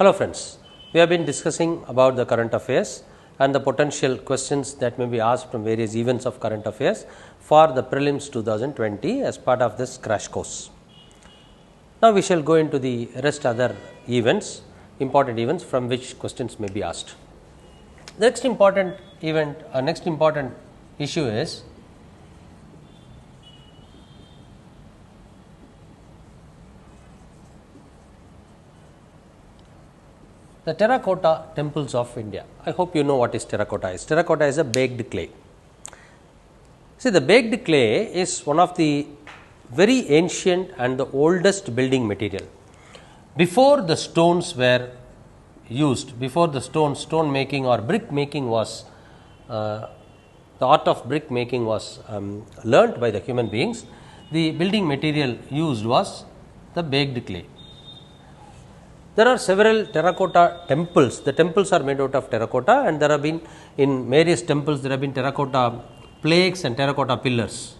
Hello friends, we have been discussing about the current affairs and the potential questions that may be asked from various events of current affairs for the prelims 2020 as part of this crash course. Now, we shall go into the rest other events, important events from which questions may be asked. The next important event, next important issue is the terracotta temples of India. I hope you know what is terracotta is. Terracotta is a baked clay. See, the baked clay is one of the very ancient and the oldest building material. Before the stones were used, before the stone making or brick making was, the art of brick making was learnt by the human beings, the building material used was the baked clay. There are several terracotta temples. The temples are made out of terracotta, and there have been in various temples there have been terracotta plaques and terracotta pillars.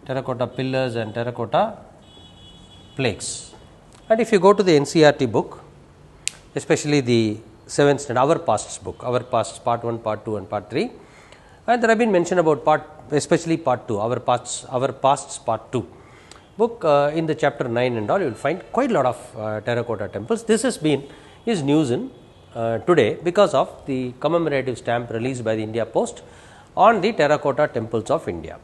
Terracotta pillars and terracotta plaques. And if you go to the NCERT book, especially the 7th standard, our past book, our past part 1, part 2 and part 3, and there have been mention about especially part 2, our past part 2. Book in the chapter 9 and all, you will find quite a lot of terracotta temples. This is news in today because of the commemorative stamp released by the India Post on the terracotta temples of India.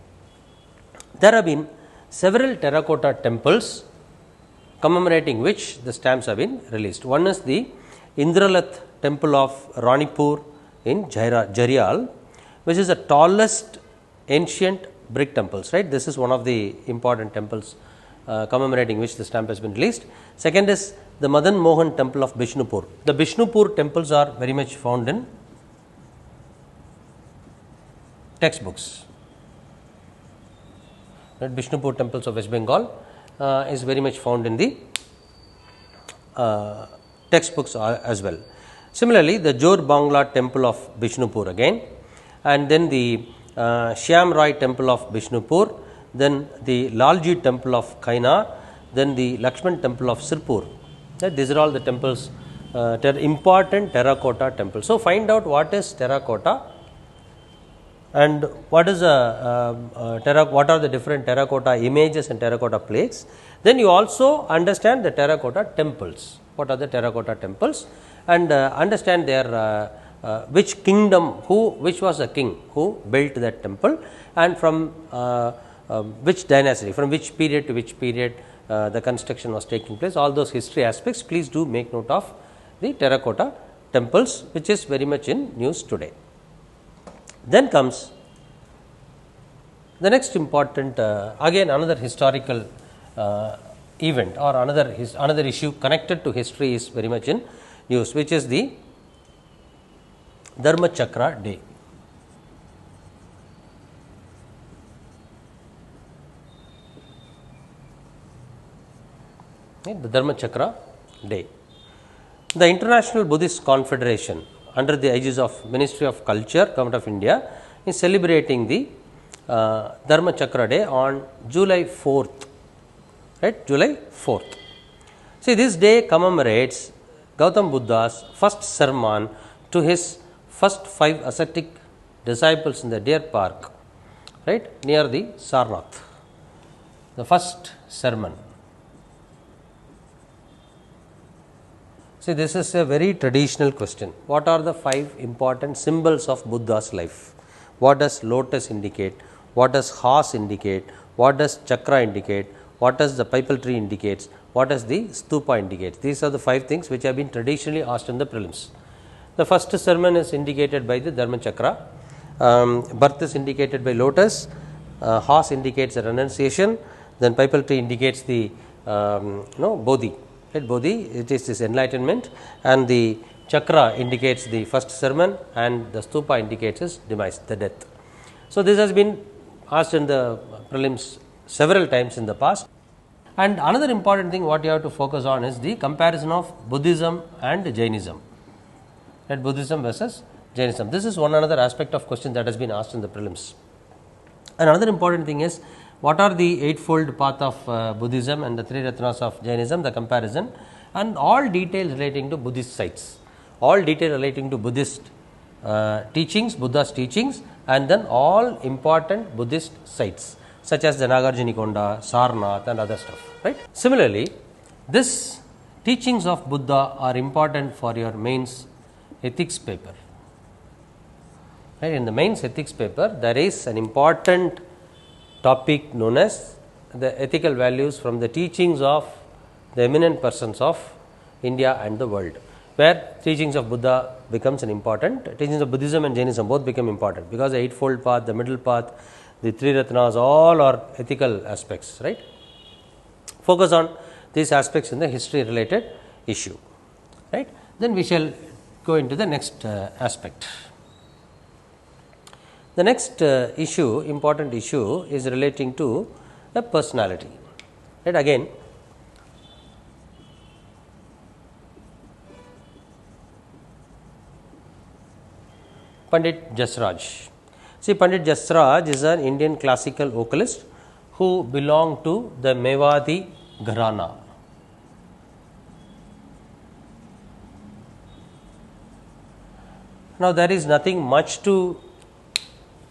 There have been several terracotta temples commemorating which the stamps have been released. One is the Indralath temple of Ranipur in Jarial, which is the tallest ancient brick temples, right. This is one of the important temples commemorating which the stamp has been released. Second is the Madan Mohan temple of Bishnupur. The Bishnupur temples are very much found in textbooks. Right. Bishnupur temples of West Bengal is very much found in the textbooks as well. Similarly, the Jor Bangla temple of Bishnupur again, and then the Shyam Rai temple of Bishnupur, then the Lalji temple of Kaina, then the Lakshman temple of Sirpur. These are all the temples, important terracotta temples. So, find out what is terracotta and what is what are the different terracotta images and terracotta plaques. Then you also understand the terracotta temples. What are the terracotta temples, and understand their which kingdom, which was the king who built that temple, and from which dynasty, from which period to which period the construction was taking place. All those history aspects, please do make note of the terracotta temples, which is very much in news today. Then comes the next important, again another historical event or another issue connected to history is very much in news, which is the Dharma Chakra Day. The Dharma Chakra Day. The International Buddhist Confederation, under the aegis of Ministry of Culture, Government of India, is celebrating the Dharma Chakra Day on July 4th. Right, July 4th. See, this day commemorates Gautam Buddha's first sermon to his first 5 ascetic disciples in the Deer Park, right, near the Sarnath. The first sermon. See, this is a very traditional question. What are the 5 important symbols of Buddha's life? What does lotus indicate? What does horse indicate? What does chakra indicate? What does the pipal tree indicates? What does the stupa indicate? These are the 5 things which have been traditionally asked in the prelims. The first sermon is indicated by the Dharma Chakra, birth is indicated by lotus, horse indicates the renunciation, then pipal tree indicates the Bodhi, right? Bodhi, it is this enlightenment, and the chakra indicates the first sermon, and the stupa indicates his demise, the death. So, this has been asked in the prelims several times in the past. And another important thing what you have to focus on is the comparison of Buddhism and Jainism. Right, Buddhism versus Jainism. This is one another aspect of question that has been asked in the prelims. And another important thing is what are the eightfold path of Buddhism and the three Ratnas of Jainism, the comparison, and all details relating to Buddhist sites, all details relating to Buddhist teachings, Buddha's teachings, and then all important Buddhist sites such as the Nagarjunikonda, Sarnath and other stuff, right. Similarly, this teachings of Buddha are important for your mains ethics paper. Right. In the mains ethics paper, there is an important topic known as the ethical values from the teachings of the eminent persons of India and the world, where teachings of Buddha becomes an important, teachings of Buddhism and Jainism both become important, because the eightfold path, the middle path, the three Ratnas, all are ethical aspects, right. Focus on these aspects in the history related issue, right. Then we shall go into the next aspect. The next issue, important issue, is relating to a personality, right. Again, Pandit Jasraj. See, Pandit Jasraj is an Indian classical vocalist who belonged to the Mewadi Gharana. Now, there is nothing much to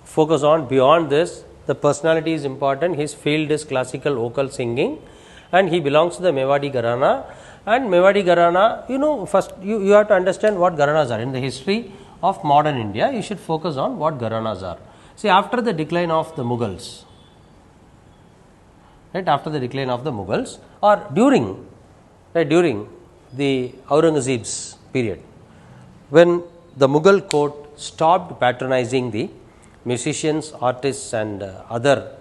focus on beyond this. The personality is important. His field is classical vocal singing, and he belongs to the Mewadi Gharana. And Mewadi Gharana, first you have to understand what Gharanas are. In the history of modern India, you should focus on what Gharanas are. See, after the decline of the Mughals, right, after the decline of the Mughals, or during the Aurangzeb's period, when the Mughal court stopped patronizing the musicians, artists and other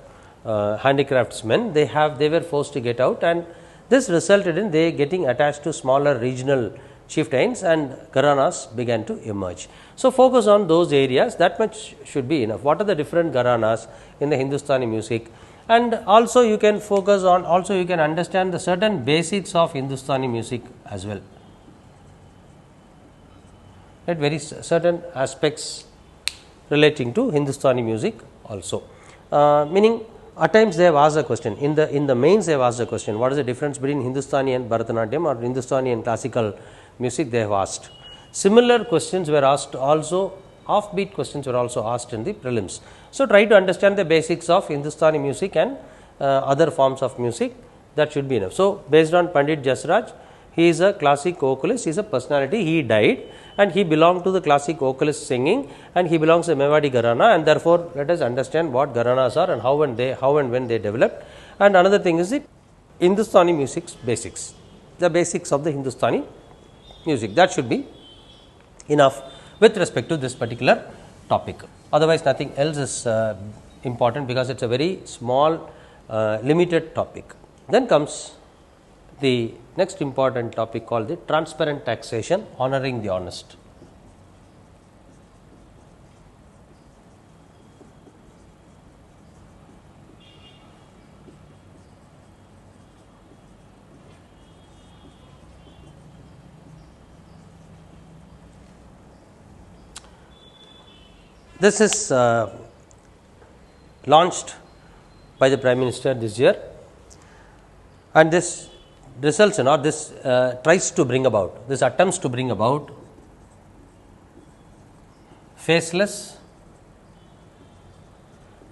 handicraftsmen, they were forced to get out, and this resulted in they getting attached to smaller regional chieftains, and Gharanas began to emerge. So, focus on those areas, that much should be enough. What are the different Gharanas in the Hindustani music, and also you can focus on, also you can understand the certain basics of Hindustani music as well, right, very certain aspects relating to Hindustani music also. Meaning, at times they have asked a question, in the mains they have asked a question, what is the difference between Hindustani and Bharatanatyam, or Hindustani and classical music, they have asked. Similar questions were asked also, offbeat questions were also asked in the prelims. So, try to understand the basics of Hindustani music and other forms of music, that should be enough. So, based on Pandit Jasraj, he is a classic vocalist, he is a personality, he died and he belonged to the classic vocalist singing, and he belongs to Mewadi Gharana, and therefore, let us understand what Gharanas are and how and when they developed. And another thing is the Hindustani music's basics, the basics of the Hindustani music, that should be enough with respect to this particular topic. Otherwise, nothing else is important, because it is a very small limited topic. Then comes the next important topic called the transparent taxation, honoring the honest. This is launched by the Prime Minister this year, and this results in, or this tries to bring about, this attempts to bring about faceless,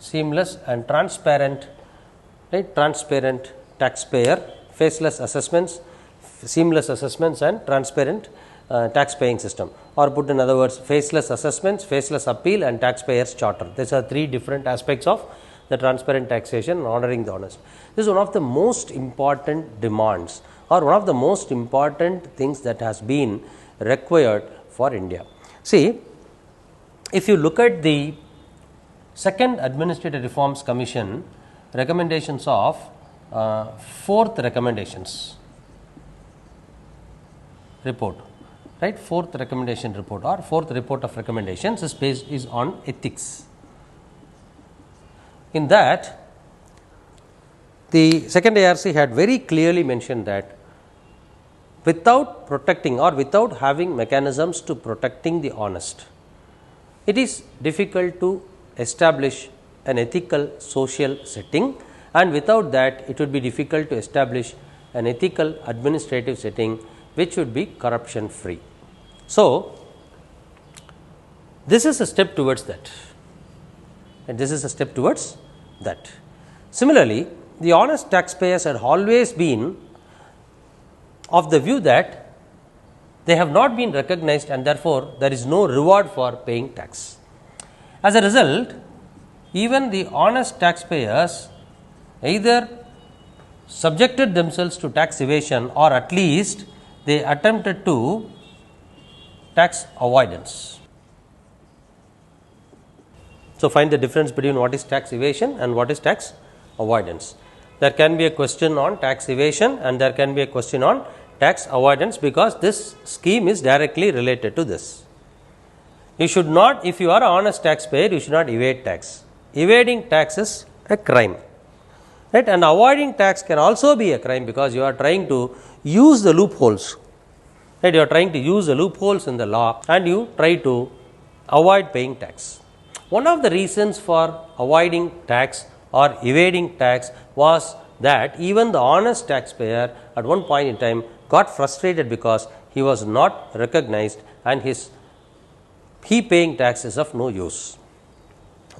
seamless and transparent, right, transparent taxpayer, faceless assessments, seamless assessments and transparent tax paying system, or put in other words, faceless assessments, faceless appeal and taxpayers charter. These are three different aspects of the transparent taxation and honoring the honest. This is one of the most important demands, or one of the most important things that has been required for India. See, if you look at the second Administrative Reforms Commission recommendations of fourth recommendations report, right, fourth recommendation report or fourth report of recommendations is on ethics. In that, the second ARC had very clearly mentioned that without protecting or without having mechanisms to protecting the honest, it is difficult to establish an ethical social setting and without that it would be difficult to establish an ethical administrative setting which would be corruption free. So, this is a step towards that, and this is a step towards that. Similarly, the honest taxpayers had always been of the view that they have not been recognized and therefore, there is no reward for paying tax. As a result, even the honest taxpayers either subjected themselves to tax evasion or at least they attempted to tax avoidance. So, find the difference between what is tax evasion and what is tax avoidance. There can be a question on tax evasion and there can be a question on tax avoidance, because this scheme is directly related to this. You should not, if you are an honest taxpayer, you should not evade tax. Evading tax is a crime, right? And avoiding tax can also be a crime, because you are trying to use the loopholes, right? You are trying to use the loopholes in the law and you try to avoid paying tax. One of the reasons for avoiding tax or evading tax was that even the honest taxpayer at one point in time got frustrated because he was not recognized and he paying tax is of no use.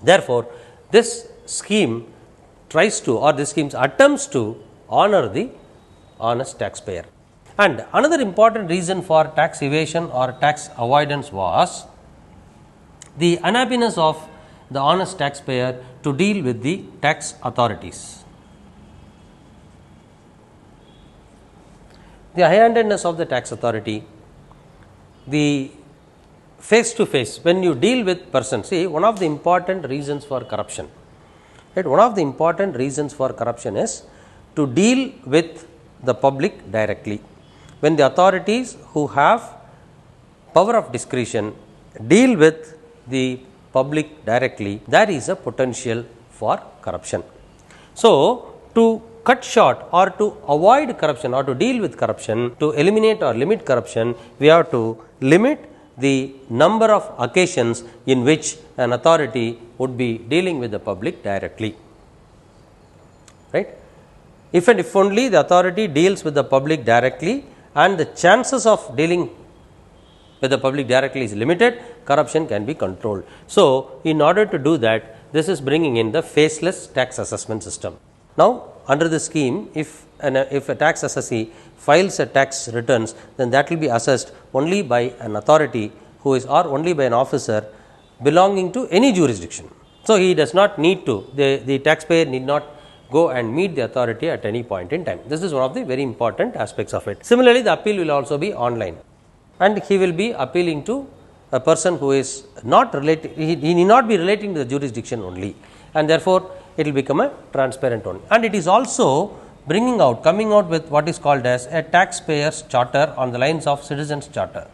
Therefore, this scheme tries to, or this scheme attempts to honor the honest taxpayer. And another important reason for tax evasion or tax avoidance was the unhappiness of the honest taxpayer to deal with the tax authorities. The high-handedness of the tax authority, the face to face, when you deal with persons, see, one of the important reasons for corruption, right? One of the important reasons for corruption is to deal with the public directly. When the authorities who have power of discretion deal with the public directly, there is a potential for corruption. So, to cut short or to avoid corruption or to deal with corruption, to eliminate or limit corruption, we have to limit the number of occasions in which an authority would be dealing with the public directly, right? If and if only the authority deals with the public directly and the chances of dealing with the public directly is limited, corruption can be controlled. So, in order to do that, this is bringing in the faceless tax assessment system. Now, under the scheme, if a tax assessee files a tax returns, then that will be assessed only by an authority who is, or only by an officer belonging to any jurisdiction. So, he does not need to, the taxpayer need not go and meet the authority at any point in time. This is one of the very important aspects of it. Similarly, the appeal will also be online, and he will be appealing to a person who is not related, he need not be relating to the jurisdiction only, and therefore, it will become a transparent one. And it is also coming out with what is called as a taxpayers charter on the lines of citizens charter.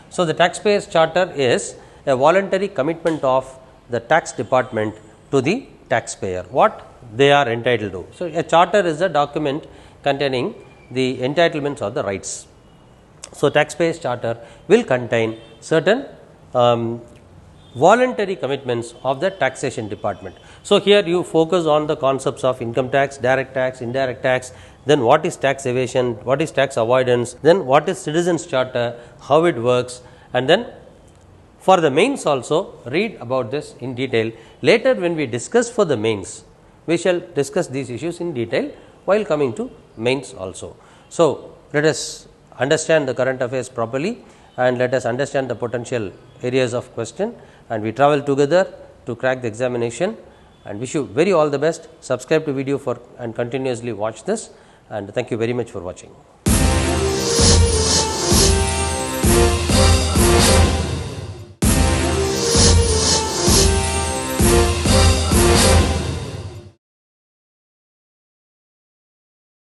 So, the taxpayers charter is a voluntary commitment of the tax department to the taxpayer, what they are entitled to. So, a charter is a document containing the entitlements or the rights. So, taxpayers charter will contain certain voluntary commitments of the taxation department. So, here you focus on the concepts of income tax, direct tax, indirect tax, then what is tax evasion, what is tax avoidance, then what is citizens charter, how it works, and then for the mains also read about this in detail. Later when we discuss for the mains, we shall discuss these issues in detail while coming to mains also. So, let us understand the current affairs properly and let us understand the potential areas of question, and we travel together to crack the examination, and wish you very all the best. Subscribe to video for and continuously watch this, and thank you very much for watching.